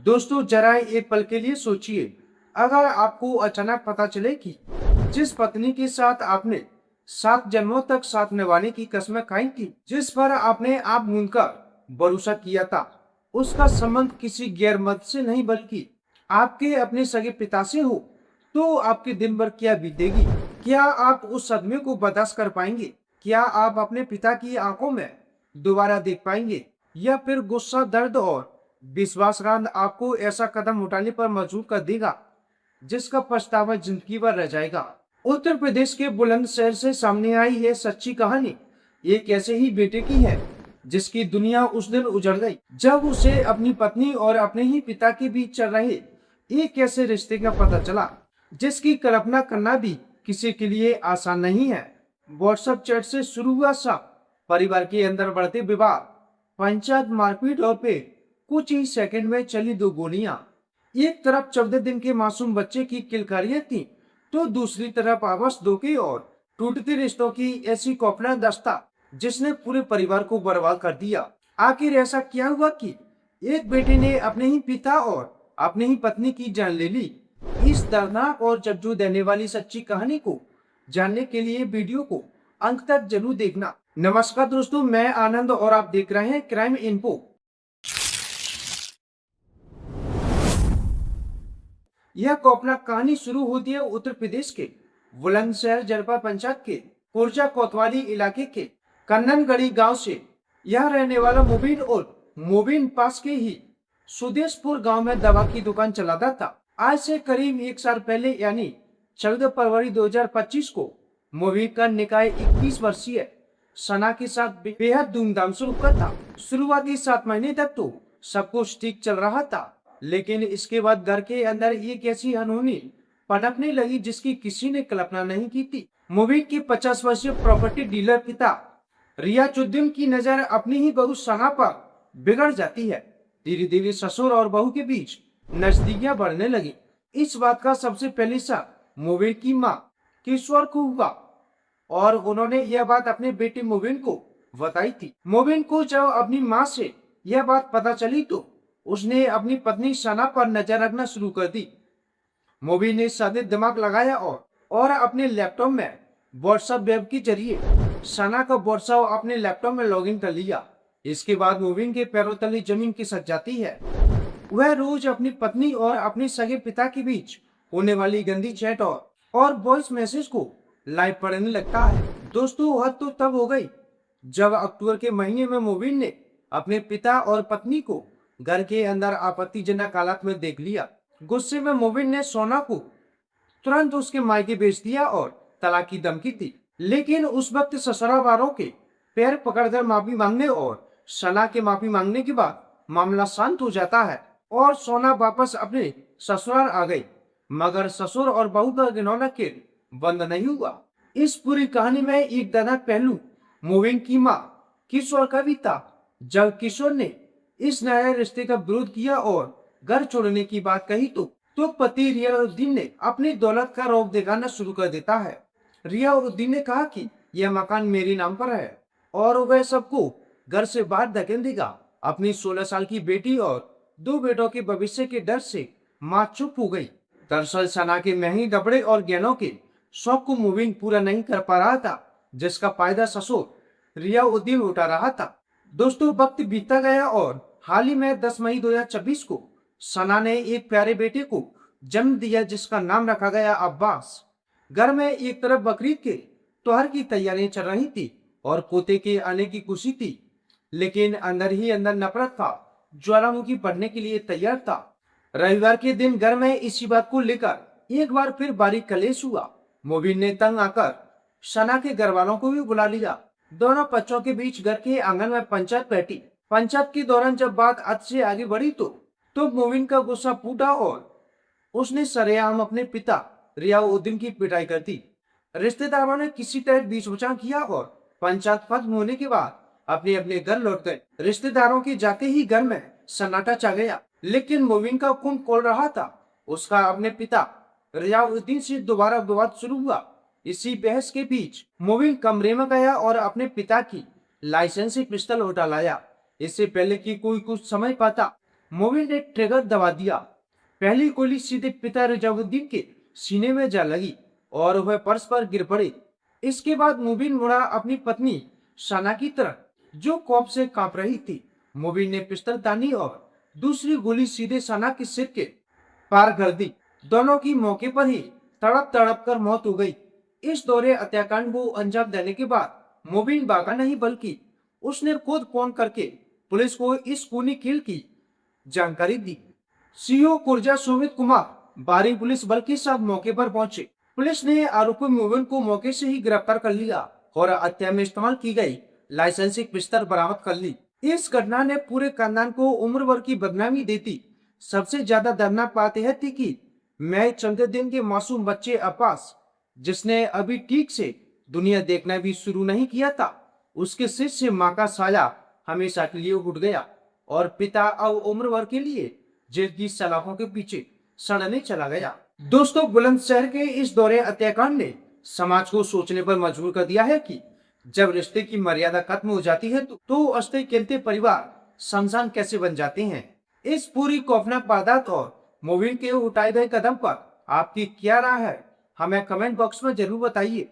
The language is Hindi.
दोस्तों जरा एक पल के लिए सोचिए, अगर आपको अचानक पता चले कि जिस पत्नी के साथ आपने 7 जन्मों तक साथ निभाने की कसमें खाई थी, जिस पर आपने आप मूंदकर भरोसा किया था, उसका संबंध किसी गैर मर्द से नहीं बल्कि आपके अपने सगे पिता से हो, तो आपके दिन भर क्या बीतेगी? क्या आप उस सदमे को बर्दाश्त कर पाएंगे? क्या आप अपने पिता की आंखों में दोबारा देख पाएंगे, या फिर गुस्सा, दर्द और विश्वासघात आपको ऐसा कदम उठाने पर मजबूर कर देगा जिसका पछतावा जिंदगी भर रह जाएगा? उत्तर प्रदेश के बुलंदशहर से सामने आई यह सच्ची कहानी एक ऐसे ही बेटे की है जिसकी दुनिया उस दिन उजड़ गई जब उसे अपनी पत्नी और अपने ही पिता के बीच चल रहे एक ऐसे रिश्ते का पता चला जिसकी कल्पना करना भी किसी के लिए आसान नहीं है। व्हाट्सएप चैट से शुरू हुआ सब परिवार के अंदर बढ़ते विवाद, पंचायत, मारपीट और फिर कुछ ही सेकंड में चली दो गोलियां। एक तरफ 14 दिन के मासूम बच्चे की किलकारियां थी, तो दूसरी तरफ आपस धोखे और टूटते रिश्तों की ऐसी खौफनाक दास्तां जिसने पूरे परिवार को बर्बाद कर दिया। आखिर ऐसा क्या हुआ कि एक बेटे ने अपने ही पिता और अपने ही पत्नी की जान ले ली? इस दर्दनाक और झज्झू देने वाली सच्ची कहानी को जानने के लिए वीडियो को अंत तक जरूर देखना। नमस्कार दोस्तों, मैं आनंद और आप देख रहे हैं क्राइम इन्फो। यह खौफनाक कहानी शुरू होती है उत्तर प्रदेश के बुलंदशहर जनपद पंचायत के कुर्जा कोतवाली इलाके के कन्ननगढ़ी गांव से। यह रहने वाला मुबीन और मुबीन पास के ही सुदेशपुर गांव में दवा की दुकान चलाता था। आज से करीब 1 साल पहले यानी 14 फरवरी 2025 को मुबीन का निकाह 21 वर्षीय सना के साथ बेहद धूमधाम से रुका था। शुरुआती 7 महीने तक तो सब कुछ ठीक चल रहा था, लेकिन इसके बाद घर के अंदर एक ऐसी अनहोनी पनपने लगी जिसकी किसी ने कल्पना नहीं की थी। मुबीन के 50 वर्षीय प्रॉपर्टी डीलर पिता रियाजुद्दीन की नजर अपनी ही बहू सना पर बिगड़ जाती है। धीरे धीरे ससुर और बहू के बीच नजदीकियां बढ़ने लगी। इस बात का सबसे पहले शक मुबीन की मां किशोर को हुआ और उन्होंने यह बात अपने बेटे मुबीन को बताई थी। मुबीन को जब अपनी मां से यह बात पता चली तो उसने अपनी पत्नी सना पर नजर रखना शुरू कर दी। मुबीन ने सादे दिमाग लगाया और अपने लैपटॉप में व्हाट्सएप वेब के जरिए सना का व्हाट्सएप अपने लैपटॉप में लॉगिन कर लिया। इसके बाद मुबीन के पैरों तले जमीन खिसक जाती है। वह रोज अपनी पत्नी और अपने सगे पिता के बीच होने वाली गंदी चैट और वॉइस मैसेज को लाइव पढ़ने लगता है। दोस्तों हद तो तब हो गई जब अक्टूबर के महीने में मुबीन ने अपने पिता और पत्नी को घर के अंदर आपत्तिजनक हालत में देख लिया। गुस्से में मुबीन ने सोना को तुरंत उसके मायके भेज दिया और तलाक की धमकी दी। लेकिन उस वक्त ससुराल वालों के पैर पकड़कर माफी मांगने और सना के माफी मांगने के बाद मामला शांत हो जाता है और सोना वापस अपने ससुराल आ गई। मगर ससुर और बहू का घिनौना खेल बंद नहीं हुआ। इस पूरी कहानी में एक दर्दनाक पहलू मुबीन की मां किशोर का भी था। जब किशोर ने इस नए रिश्ते का विरोध किया और घर छोड़ने की बात कही तो पति रियाउद्दीन ने अपनी दौलत का रौब दिखाना शुरू कर देता है। रियाउद्दीन ने कहा कि यह मकान मेरे नाम पर है और वह सबको घर से बाहर धकेल देगा। अपनी 16 साल की बेटी और 2 बेटों के भविष्य के डर से मां चुप हो गई। दरअसल सना के महंगे कपड़े और गहनों के शौक को मुबीन पूरा नहीं कर पा रहा था, जिसका फायदा ससुर रियाउद्दीन उठा रहा था। दोस्तों वक्त बीतता गया और हाल ही में 10 मई 2026 को सना ने एक प्यारे बेटे को जन्म दिया जिसका नाम रखा गया अब्बास। घर में एक तरफ बकरीद के त्योहार की तैयारियां चल रही थी और पोते के आने की खुशी थी, लेकिन अंदर ही अंदर नफरत था ज्वालामुखी बढ़ने के लिए तैयार था। रविवार के दिन घर में इसी बात को लेकर एक बार फिर बारीक कलेश हुआ। मुबीन ने तंग आकर सना के घर वालों को भी बुला लिया। दोनों पक्षों के बीच घर के आंगन में पंचायत बैठी। पंचायत के दौरान जब बात हद से आगे बढ़ी तो मुबीन का गुस्सा फूटा और उसने सरेआम अपने पिता रियाउद्दीन की पिटाई कर दी। रिश्तेदारों ने किसी तरह बीच बचाव किया और पंचायत खत्म होने के बाद अपने अपने घर लौट गए। रिश्तेदारों के जाते ही घर में सन्नाटा छा गया, लेकिन मुबीन का खून खोल रहा था। उसका अपने पिता रियाउद्दीन से दोबारा विवाद शुरू हुआ। इसी बहस के बीच मुबीन कमरे में गया और अपने पिता की लाइसेंसी पिस्टल उठा लाया। इससे पहले कि कोई कुछ समझ पाता, मोबिन ने ट्रिगर दबा दिया। पहली गोली सीधे पिता रिजाउद्दीन के सीने में जा लगी और वह पर्स पर गिर पड़े। इसके बाद मुबिन मुड़ा अपनी पत्नी शाना की तरफ, जो खौफ से कांप रही थी। मुबिन ने पिस्टल तानी और दूसरी गोली सीधे शाना के सिर के पार कर दी। दोनों की मौके पर ही तड़प तड़प कर मौत हो गई। इस दौरे हत्याकांड को अंजाम देने के बाद मुबिन भागा नहीं, बल्कि उसने खुद फोन करके पुलिस को इस खूनी खेल की जानकारी दी। सीओ कुर्जा सुमित कुमार बारी पुलिस बल के साथ मौके पर पहुंचे। पुलिस ने आरोपी मोबिन को मौके से ही गिरफ्तार कर लिया और हत्या में इस्तेमाल की गई लाइसेंसिंग पिस्टल बरामद कर ली। इस घटना ने पूरे खानदान को उम्र भर की बदनामी दी थी। सबसे ज्यादा दर्दनाक बात यह थी कि मैं चंद्र दिन के मासूम बच्चे अब्बास, जिसने अभी ठीक से दुनिया देखना भी शुरू नहीं किया था, उसके सिर से माँ का साया हमेशा के लिए उठ गया और पिता अब उम्र भर के लिए जेल की सलाखों के पीछे सड़ने चला गया। दोस्तों, बुलंदशहर के इस दौरे हत्याकांड ने समाज को सोचने पर मजबूर कर दिया है कि जब रिश्ते की मर्यादा खत्म हो जाती है तो हंसते खेलते परिवार शमशान कैसे बन जाते हैं। इस पूरी खौफनाक वारदात और मोबिन के उठाए गए कदम पर आपकी क्या राय है, हमें कमेंट बॉक्स में जरूर बताइए।